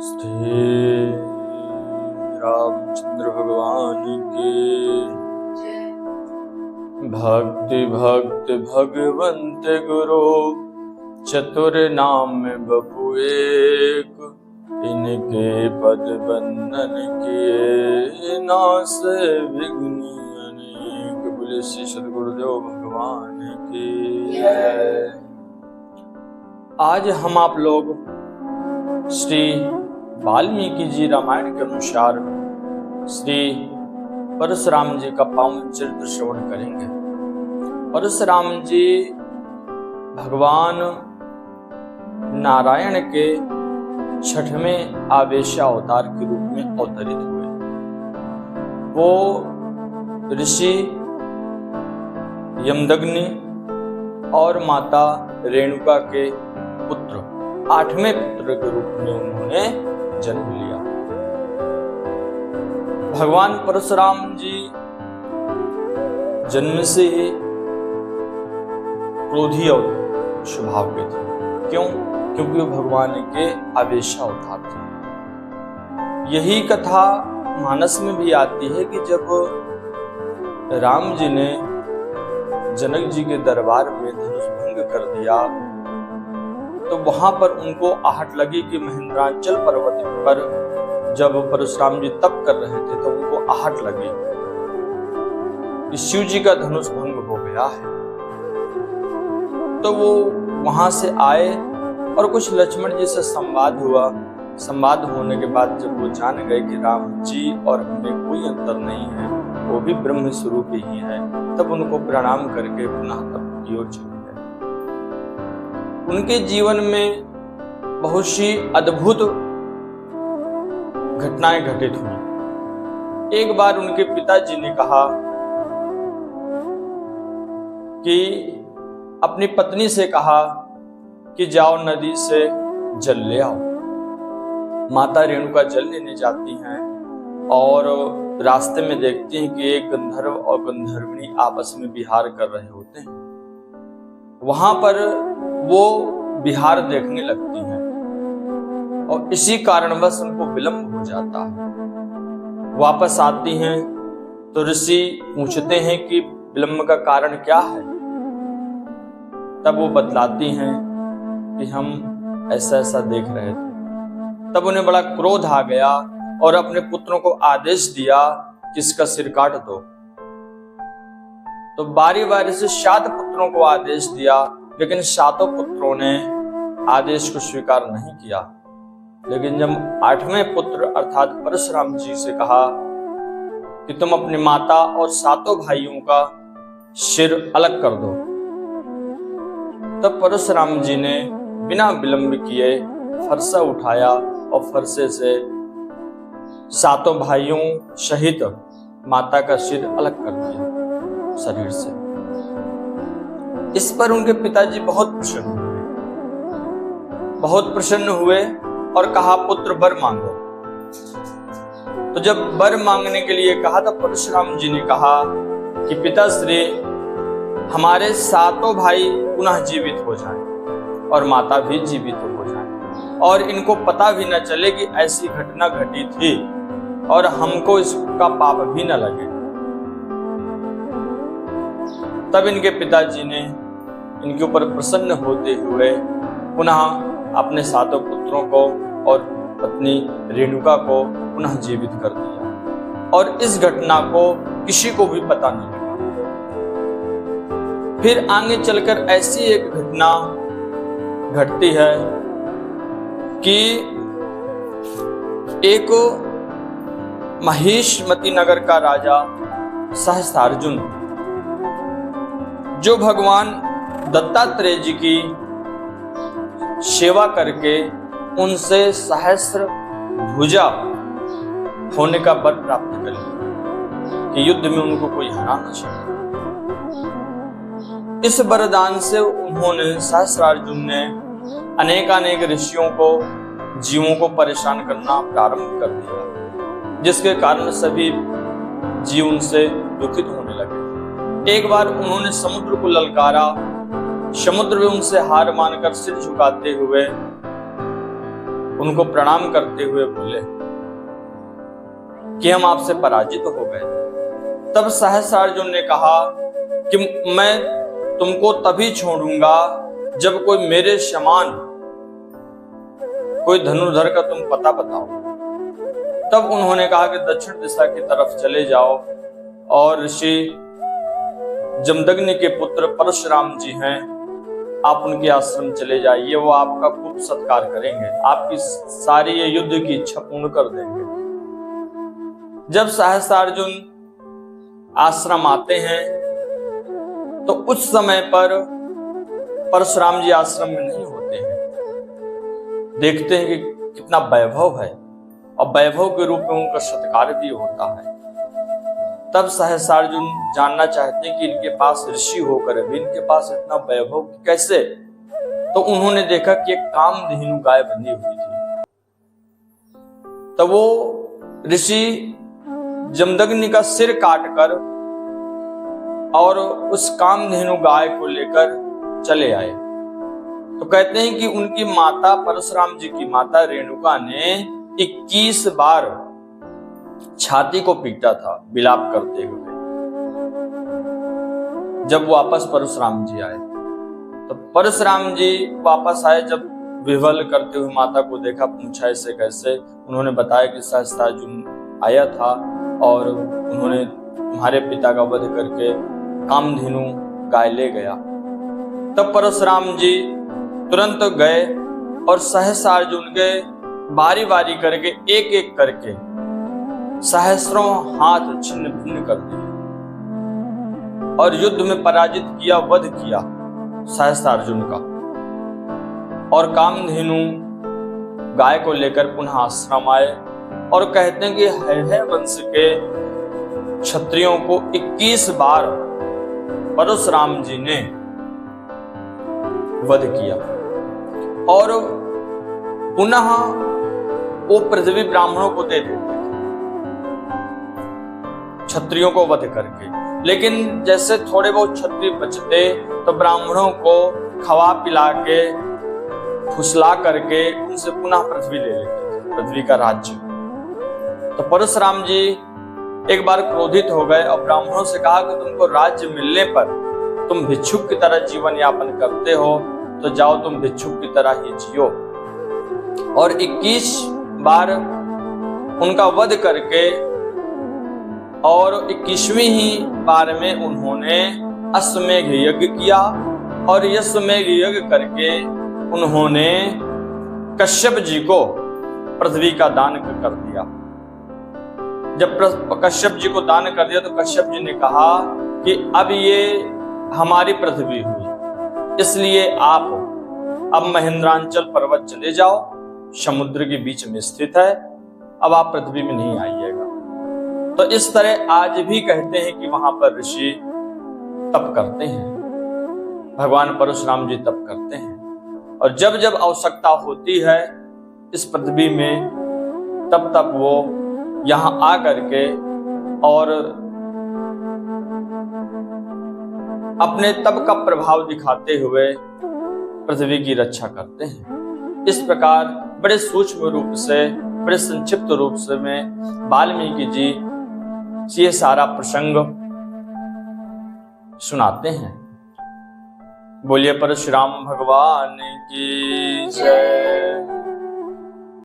श्री रामचंद्र भगवान की भक्ति भक्त भगवंत गुरु चतुर नाम बपु एक, इनके पद बंदन किए नास विघ्न अनेक। बोले श्री सद्गुरुदेव भगवान की जय। आज हम आप लोग श्री वाल्मीकि जी रामायण के अनुसार श्री परशुराम जी का पावन चरित्र श्रवण करेंगे। परशुराम जी भगवान नारायण के छठवें आवेशावतार के रूप में अवतरित हुए। वो ऋषि यमदग्नि और माता रेणुका के पुत्र 8वें पुत्र के रूप में उन्होंने जन्म लिया। भगवान परशुराम जी जन्म से ही क्रोधी और स्वभाव के थे। क्यों? क्योंकि वो भगवान के आवेशावतार थे। यही कथा मानस में भी आती है कि जब राम जी ने जनक जी के दरबार में धनुष भंग कर दिया तो वहां पर उनको आहट लगी कि महेंद्रांचल पर्वत पर जब परशुराम जी तप कर रहे थे तो उनको आहट लगी कि शिव जी का धनुष भंग हो गया है। तो वो वहां से आए और कुछ लक्ष्मण जी से संवाद हुआ। संवाद होने के बाद जब वो जान गए कि राम जी और हमें कोई अंतर नहीं है, वो भी ब्रह्म स्वरूप ही है, तब उनको प्रणाम करके पुनः तप की ओर चले गए। उनके जीवन में बहुत सी अद्भुत घटनाएं घटित हुई। एक बार उनके पिताजी ने कहा कि अपनी पत्नी से कहा कि जाओ नदी से जल ले आओ। माता रेणुका जल लेने जाती हैं और रास्ते में देखती हैं कि एक गंधर्व और गंधर्वनी आपस में विहार कर रहे होते हैं। वहां पर वो विहार देखने लगती हैं और इसी कारणवश उनको विलंब हो जाता है। वापस आती हैं तो ऋषि पूछते हैं कि विलंब का कारण क्या है। तब वो बतलाती हैं कि हम ऐसा ऐसा देख रहे थे। तब उन्हें बड़ा क्रोध आ गया और अपने पुत्रों को आदेश दिया कि इसका सिर काट दो। तो बारी बारी से 7 पुत्रों को आदेश दिया, लेकिन 7 पुत्रों ने आदेश को स्वीकार नहीं किया। लेकिन जब 8वें पुत्र अर्थात परशुराम जी से कहा कि तुम अपनी माता और 7 भाइयों का सिर अलग कर दो, तब परशुराम जी ने बिना विलंब किए फरसा उठाया और फरसे से 7 भाइयों सहित माता का सिर अलग कर दिया शरीर से। इस पर उनके पिताजी बहुत प्रसन्न हुए और कहा पुत्र वर मांगो। तो जब वर मांगने के लिए कहा तो परशुराम जी ने कहा कि पिताश्री हमारे 7 भाई पुनः जीवित हो जाएं और माता भी जीवित हो जाएं और इनको पता भी न चले कि ऐसी घटना घटी थी और हमको इसका पाप भी न लगे। तब इनके पिताजी ने इनके ऊपर प्रसन्न होते हुए पुनः अपने 7 पुत्रों को और पत्नी रेणुका को पुनः जीवित कर दिया और इस घटना को किसी को भी पता नहीं लगा। फिर आगे चलकर ऐसी एक घटना घटती है कि एक महिष्मती नगर का राजा सहस्त्रार्जुन, जो भगवान दत्तात्रेय जी की सेवा करके उनसे सहस्त्र भुजा होने का वर प्राप्त कर लिया कि युद्ध में उनको कोई हरा न सके। इस वरदान से उन्होंने सहस्त्रार्जुन ने अनेक ऋषियों को जीवों को परेशान करना प्रारंभ कर दिया, जिसके कारण सभी जीव उनसे दुखित होने लगे। एक बार उन्होंने समुद्र को ललकारा, समुद्र में उनसे हार मानकर सिर झुकाते हुए उनको प्रणाम करते हुए बोले कि हम आपसे पराजित हो गए। तब सहस्त्र अर्जुन ने कहा कि मैं तुमको तभी छोड़ूंगा जब कोई मेरे समान कोई धनुर्धर का तुम पता बताओ। तब उन्होंने कहा कि दक्षिण दिशा की तरफ चले जाओ और ऋषि जमदग्नि के पुत्र परशुराम जी हैं, आप उनके आश्रम चले जाइए, वो आपका खूब सत्कार करेंगे, आपकी सारी ये युद्ध की इच्छा पूर्ण कर देंगे। जब सहस्त्रार्जुन आश्रम आते हैं तो उस समय पर परशुराम जी आश्रम में नहीं होते हैं। देखते हैं कि कितना वैभव है और वैभव के रूप में उनका सत्कार भी होता है। तब सहस्त्रार्जुन जानना चाहते हैं कि इनके पास ऋषि होकर भी इनके पास इतना वैभव कैसे। तो उन्होंने देखा कि एक कामधेनु गाय बनी हुई थी। तो वो ऋषि जमदग्नि का सिर काटकर और उस कामधेनु गाय को लेकर चले आए। तो कहते हैं कि उनकी माता, परशुराम जी की माता रेणुका ने 21 बार छाती को पीटा था विलाप करते हुए। जब वापस परशुराम जी आए तो परशुराम जी वापस आए, जब विह्वल करते हुए माता को देखा, पूछा ऐसे कैसे। उन्होंने बताया कि सहस्त्रार्जुन आया था और उन्होंने तुम्हारे पिता का वध करके कामधेनु गाय ले गया। तब परशुराम जी तुरंत गए और सहस्त्रार्जुन के बारी बारी करके एक एक करके सहस्रों हाथ छिन्न भिन्न कर दिए और युद्ध में पराजित किया, वध किया सहस्त्रार्जुन का। और कामधेनु गाय को लेकर पुनः आश्रम आए और कहते हैं कि है वंश के क्षत्रियों को 21 बार परशुराम जी ने वध किया और पुनः वो पृथ्वी ब्राह्मणों को दे देते क्षत्रियों को वध करके। लेकिन जैसे थोड़े बहुत क्षत्रिय बचते तो ब्राह्मणों को खवा पिला के फुसला करके उनसे पुनः पृथ्वी ले लेते थे, पृथ्वी का राज्य। तो परशुराम जी एक बार क्रोधित हो गए और ब्राह्मणों से कहा कि तुमको राज्य मिलने पर तुम भिक्षुक की तरह जीवन यापन करते हो, तो जाओ तुम भिक्षुक की तरह ही जियो। और 21 बार उनका वध करके और 21वीं ही बार में उन्होंने अश्वमेघ यज्ञ किया और अश्वमेघ यज्ञ करके उन्होंने कश्यप जी को पृथ्वी का दान कर दिया। जब कश्यप जी को दान कर दिया तो कश्यप जी ने कहा कि अब ये हमारी पृथ्वी हुई, इसलिए आप अब महेंद्रांचल पर्वत चले जाओ, समुद्र के बीच में स्थित है, अब आप पृथ्वी में नहीं आइएगा। तो इस तरह आज भी कहते हैं कि वहां पर ऋषि तप करते हैं, भगवान परशुराम जी तप करते हैं और जब जब आवश्यकता होती है इस पृथ्वी में तब तब वो यहां आ करके और अपने तप का प्रभाव दिखाते हुए पृथ्वी की रक्षा करते हैं। इस प्रकार बड़े सूक्ष्म रूप से, बड़े संक्षिप्त रूप से में वाल्मीकि जी ये सारा प्रसंग सुनाते हैं। बोलिए परशुराम भगवान की